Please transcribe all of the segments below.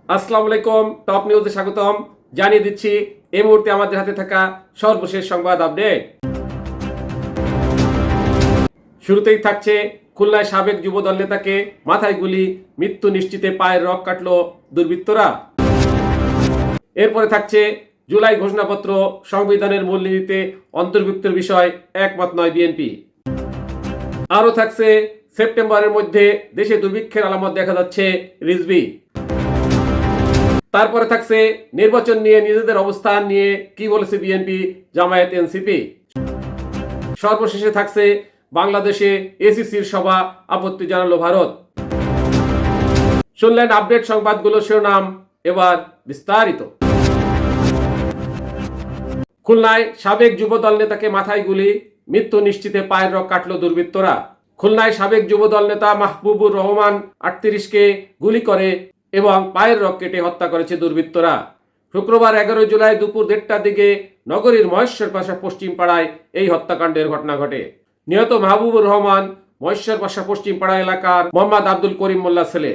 আসসালামু আলাইকুম, টপ নিউজে স্বাগতম। জানিয়ে দিচ্ছি এই মুহূর্তে আমাদের হাতে থাকা সর্বশেষ সংবাদ আপডেট। শুরুতেই থাকছে খুলনায় সাবেক যুবদল নেতাকে মাথায় গুলি, মৃত্যু নিশ্চিতে পায়ের রক কাটল দুর্বৃত্তরা। এরপরে থাকছে জুলাই ঘোষণাপত্র সংবিধানের মূলনীতিতে অন্তর্ভুক্তের বিষয় একমত নয় বিএনপি। আরও থাকছে সেপ্টেম্বরের মধ্যে দেশে দুর্ভিক্ষের আলামত দেখা যাচ্ছে রিজভী। তারপরে থাকছে নির্বাচন নিয়ে নিজেদের অবস্থান নিয়ে কি বলেছে বিএনপি, জামায়াত, এনসিপি। সর্বশেষে থাকছে বাংলাদেশে এসিসির সভা, আপত্তি জানালো ভারত। শুনলেন আপডেট সংবাদগুলো শিরোনাম, এবার বিস্তারিত। খুলনায় সাবেক যুবদল নেতাকে মাথায় গুলি, মৃত্যু নিশ্চিতে পায়ের রক কাটল দুর্বৃত্তরা। খুলনায় সাবেক যুবদল নেতা মাহবুবুর রহমান 38কে গুলি করে এবং পায়ের রক কেটে হত্যা করেছে দুর্বৃত্তরা। শুক্রবার 11 জুলাই দুপুর 1টার দিকে নগরীর মহেশ্বর পাশা পশ্চিম পাড়ায় এই হত্যাকাণ্ডের ঘটনা ঘটে। নিহত মাহবুবুর রহমান মহেশ্বর পাশা পশ্চিম পাড়া এলাকার মোহাম্মদ আব্দুল করিম মোল্লা ছেলে।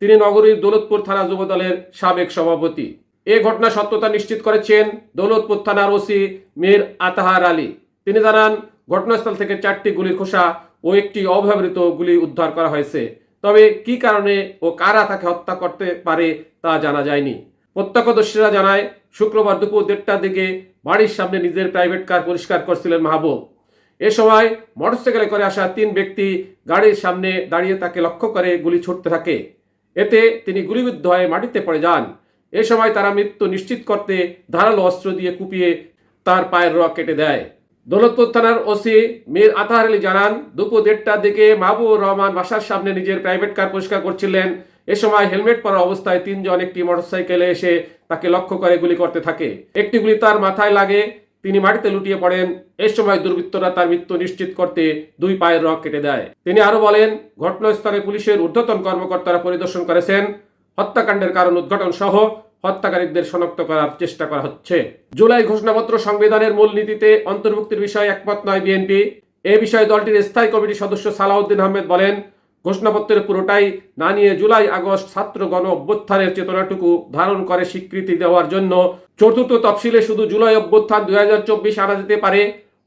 তিনি নগরীর দৌলতপুর থানা যুবদলের সাবেক সভাপতি। এ ঘটনা সত্যতা নিশ্চিত করেছেন দৌলতপুর থানার ওসি মীর আতাহার আলী। তিনি জানান, ঘটনাস্থল থেকে 4টি গুলির খোসা ও একটি অব্যবহৃত গুলি উদ্ধার করা হয়েছে। তবে কি কারণে ও কারা তাকে হত্যা করতে পারে তা জানা যায়নি। প্রত্যক্ষদর্শীরা জানায়, শুক্রবার দুপুর 1টার দিকে বাড়ির সামনে নিজের প্রাইভেট কার পরিষ্কার করছিলেন মাহবুব। এ সময় মোটরসাইকেলে করে আসা 3 ব্যক্তি গাড়ির সামনে দাঁড়িয়ে তাকে লক্ষ্য করে গুলি ছুটতে থাকে। এতে তিনি গুলিবিদ্ধ হয়ে মাটিতে পড়ে যান। এ সময় তারা মৃত্যু নিশ্চিত করতে ধারালো অস্ত্র দিয়ে কুপিয়ে তার পায়ের রক কেটে দেয়। দৌলতপুর থানার ওসি মীর আতাহার আলী জানান, দুপুর 1টার দিকে মাহবুবুর রহমান বাসার সামনে নিজের প্রাইভেট কার পরিষ্কার করছিলেন। এ সময় হেলমেট পরা অবস্থায় 3 জন একটি মোটরসাইকেলে এসে তাকে লক্ষ্য করে গুলি করতে থাকে। একটি গুলি তার মাথায় লাগে, তিনি মাটিতে লুটিয়ে পড়েন। এ সময় দুর্বৃত্তরা তার মৃত্যু নিশ্চিত করতে 2 পায়ের রক কেটে দেয়। তিনি আরো বলেন, ঘটনাস্থলে পুলিশের ঊর্ধ্বতন কর্মকর্তারা পরিদর্শন করেছেন। হত্যাকাণ্ডের কারণ উদ্ঘাটন সহ হত্যাকারীদের শনাক্ত করার চেষ্টা করা হচ্ছে। জুলাই ঘোষণাপত্র সংবিধানের মূলনীতিতে অন্তর্ভুক্তির বিষয়ে একমত নয় বিএনপি। এ বিষয়ে দলটির স্থায়ী কমিটির সদস্য সালাউদ্দিন আহমেদ বলেন, ঘোষণাপত্রের পুরোটাই না নিয়ে জুলাই আগস্ট ছাত্র গণ অভ্যুত্থানের চেতনাটুকু ধারণ করে স্বীকৃতি দেওয়ার জন্য চতুর্থ তফসিলে শুধু জুলাই অভ্যুত্থান 2024 আনা যেতে পারে।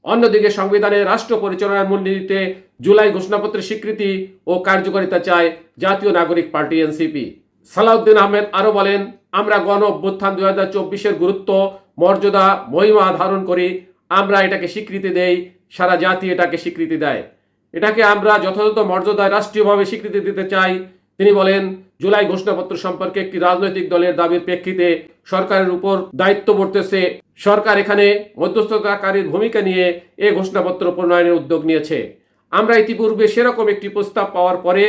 অন্যদিকে সংবিধানের রাষ্ট্র পরিচালনার মূলনীতিতে জুলাই ঘোষণাপত্রের স্বীকৃতি ও কার্যকারিতা চায় জাতীয় নাগরিক পার্টি এনসিপি। সালাউদ্দিন আহমেদ আরো বলেন, আমরা গণ অভ্যুত্থান 2024-এর গুরুত্ব, মর্যাদা, মহিমা ধারণ করি। আমরা এটাকে স্বীকৃতি দেই, সারা জাতি এটাকে স্বীকৃতি দেয়। এটাকে আমরা যথাযথ মর্যাদায় রাষ্ট্রীয়ভাবে স্বীকৃতি দিতে চাই। তিনি বলেন, জুলাই ঘোষণাপত্র সম্পর্কে একটি রাজনৈতিক দলের দাবির প্রেক্ষিতে সরকারের উপর দায়িত্ব বর্তেছে। সরকার এখানে মধ্যস্থতাকারীর ভূমিকা নিয়ে এ ঘোষণাপত্র প্রণয়নের উদ্যোগ নিয়েছে। আমরা ইতিপূর্বে সেরকম একটি প্রস্তাব পাওয়ার পরে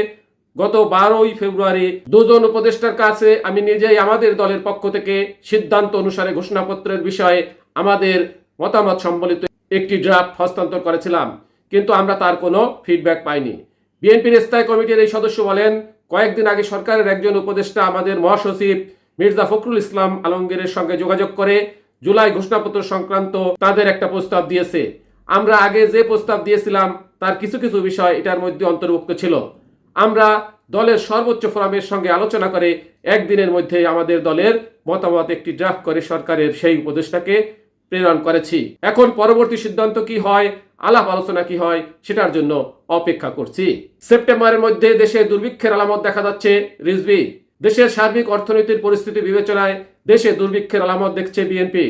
গত 12 ফেব্রুয়ারি 2 জন উপদেষ্টার কাছে আমি নিজেই আমাদের দলের পক্ষ থেকে সিদ্ধান্ত অনুসারে ঘোষণাপত্রের বিষয়ে আমাদের মতামত সম্বলিত একটি ড্রাফট হস্তান্তর করেছিলাম, কিন্তু আমরা তার কোনো ফিডব্যাক পাইনি। বিএনপির স্থায়ী কমিটির এই সদস্য বলেন, কয়েকদিন আগে সরকারের একজন উপদেষ্টা আমাদের মহাসচিব মির্জা ফখরুল ইসলাম আলমগীরের সঙ্গে যোগাযোগ করে জুলাই ঘোষণাপত্র সংক্রান্ত তাদের একটা প্রস্তাব দিয়েছে। আমরা আগে যে প্রস্তাব দিয়েছিলাম তার কিছু কিছু বিষয় এটার মধ্যে অন্তর্ভুক্ত ছিল। আমরা দলের সর্বোচ্চ ফোরামের সঙ্গে আলোচনা করে একদিনের মধ্যে আমাদের দলের মতামত একটি ড্রাফট করে সরকারের সেই উপদেষ্টাকে প্রেরণ করেছি। এখন পরবর্তী সিদ্ধান্ত কি হয়, আলাপ আলোচনা কি হয়, সেটার জন্য অপেক্ষা করছি। সেপ্টেম্বরের মধ্যে দেশে দুর্ভিক্ষের আলামত দেখা যাচ্ছে রিজভী। দেশের সার্বিক অর্থনীতির পরিস্থিতি বিবেচনায় দেশে দুর্ভিক্ষের আলামত দেখছে বিএনপি।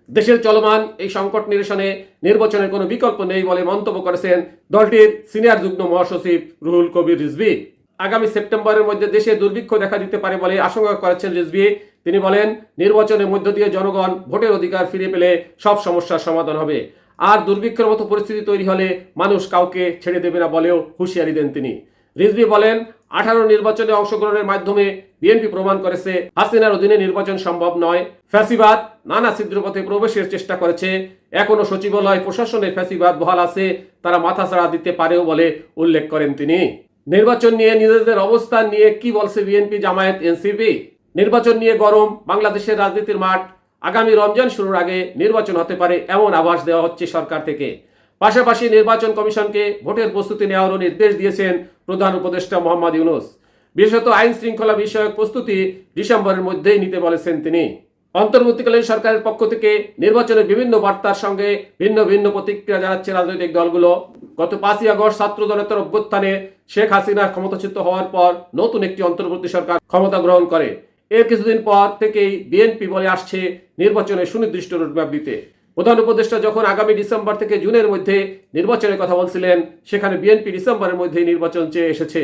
দেশের চলমান এই সংকট নিরসনে নির্বাচনের কোনো বিকল্প নেই বলে মন্তব্য করেছেন দলটির সিনিয়র যুগ্ম মহাসচিব রুহুল কবির রিজভী। আগামী সেপ্টেম্বরের মধ্যে দেশে দুর্ভিক্ষ দেখা দিতে পারে বলে আশঙ্কা করেছেন রিজভী। তিনি বলেন, নির্বাচনের মধ্য দিয়ে জনগণ ভোটের অধিকার ফিরে পেলে সব সমস্যার সমাধান হবে। আর দুর্ভিক্ষের মতো পরিস্থিতি তৈরি হলে মানুষ কাউকে ছেড়ে দেবে না বলেও হুঁশিয়ারি দেন তিনি। রিজভী বলেন, 18 নির্বাচনে অংশগ্রহণের মাধ্যমে বিএনপি প্রমাণ করেছে হাসিনার অধীনে নির্বাচন সম্ভব নয়। ফ্যাসিবাদ নানা ছিদ্রপথে প্রবেশের চেষ্টা করেছে। এখনো সচিবালয় প্রশাসনের ফ্যাসিবাদ বহাল আছে, তারা মাথাছাড়া দিতে পারেও বলে উল্লেখ করেন তিনি। নির্বাচন নিয়ে নিজেদের অবস্থান নিয়ে কি বলছে বিএনপি, জামায়াত, এনসিপি? নির্বাচন নিয়ে গরম বাংলাদেশের রাজনীতির মাঠ। আগামী রমজান শুরুর আগে নির্বাচন হতে পারে এমন আভাস দেওয়া হচ্ছে সরকার থেকে। পাশাপাশি নির্বাচন কমিশনকে ভোটের প্রস্তুতি নেওয়ারও নির্দেশ দিয়েছেন প্রধান উপদেষ্টা মোহাম্মদ ইউনূস। বিশেষত আইন শৃঙ্খলা বিষয়ক প্রস্তুতি ডিসেম্বরের মধ্যেই নিতে বলেছেন তিনি। অন্তর্বর্তীকালীন সরকারের পক্ষ থেকে নির্বাচনের বিভিন্ন বার্তার সঙ্গে ভিন্ন ভিন্ন প্রতিক্রিয়া জানাচ্ছে রাজনৈতিক দলগুলো। গত 5ই আগস্ট ছাত্র জনতার অভ্যুত্থানে শেখ হাসিনা ক্ষমতাচ্যুত হওয়ার পর নতুন একটি অন্তর্বর্তী সরকার ক্ষমতা গ্রহণ করে। এর কিছুদিন পর থেকেই বিএনপি বলে আসছে নির্বাচনে সুনির্দিষ্ট রোডম্যাপ দিতে। প্রধান উপদেষ্টা যখন আগামী ডিসেম্বর থেকে জুনের মধ্যে নির্বাচনের কথা বলছিলেন, সেখানে বিএনপি ডিসেম্বরের মধ্যেই নির্বাচন চেয়ে এসেছে।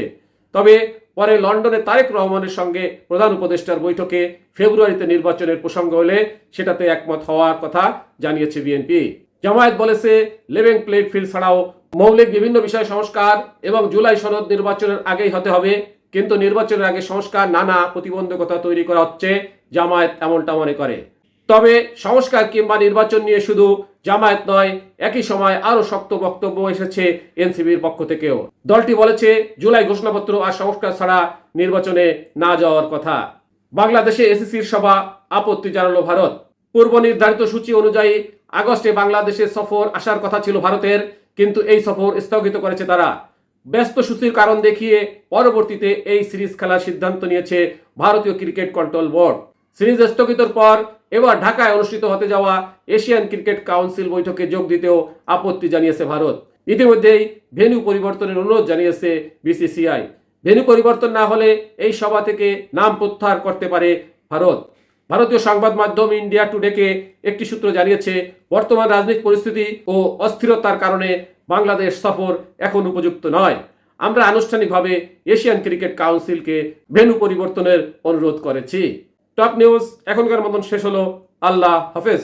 তবে পরে লন্ডনে তারেক রহমানের সঙ্গে প্রধান উপদেষ্টার বৈঠকে ফেব্রুয়ারিতে নির্বাচনের প্রসঙ্গ হলে সেটাতে একমত হওয়ার কথা জানিয়েছে বিএনপি। জামায়াত বলেছে লেভেল প্লেইং ফিল্ড ছাড়াও মৌলিক বিভিন্ন বিষয় সংস্কার এবং জুলাই সনদ নির্বাচনের আগেই হতে হবে, কিন্তু নির্বাচনের আগে সংস্কার নানা প্রতিবন্ধকতা তৈরি করা হচ্ছে, জামায়াত এমনটা মনে করে। তবে সংস্কার কিংবা নির্বাচন নিয়ে শুধু জামায়াত নয়, একই সময় আরো শক্ত বক্তব্য এসেছে এনসিপির পক্ষ থেকেও। দলটি বলেছে জুলাই ঘোষণাপত্র আর সংস্কার ছাড়া নির্বাচনে না যাওয়ার কথা। বাংলাদেশে এসিসির সভা, আপত্তি জানালো ভারত। পূর্ব নির্ধারিত সূচি অনুযায়ী আগস্টে বাংলাদেশে সফর আসার কথা ছিল ভারতের, কিন্তু এই সফর স্থগিত করেছে তারা। ব্যস্ত সূচির কারণ দেখিয়ে পরবর্তীতে এই সিরিজ খেলার সিদ্ধান্ত নিয়েছে ভারতীয় ক্রিকেট কন্ট্রোল বোর্ড। সিরিজ স্থগিতর পর এবার ঢাকায় অনুষ্ঠিত হতে যাওয়া এশিয়ান ক্রিকেট কাউন্সিল বৈঠকে যোগ দিতেও আপত্তি জানিয়েছে ভারত। ইতিমধ্যেই ভেন্যু পরিবর্তনের অনুরোধ জানিয়েছে বিসিসিআই। ভেন্যু পরিবর্তন না হলে এই সভা থেকে নাম প্রত্যাহার করতে পারে ভারত। ভারতীয় সংবাদ মাধ্যম ইন্ডিয়া টুডেকে একটি সূত্র জানিয়েছে, বর্তমান রাজনৈতিক পরিস্থিতি ও অস্থিরতার কারণে বাংলাদেশ সফর এখন উপযুক্ত নয়। আমরা আনুষ্ঠানিকভাবে এশিয়ান ক্রিকেট কাউন্সিলকে ভেন্যু পরিবর্তনের অনুরোধ করেছি। টপ নিউজ এখনকার মতন শেষ হলো। আল্লাহ হাফেজ।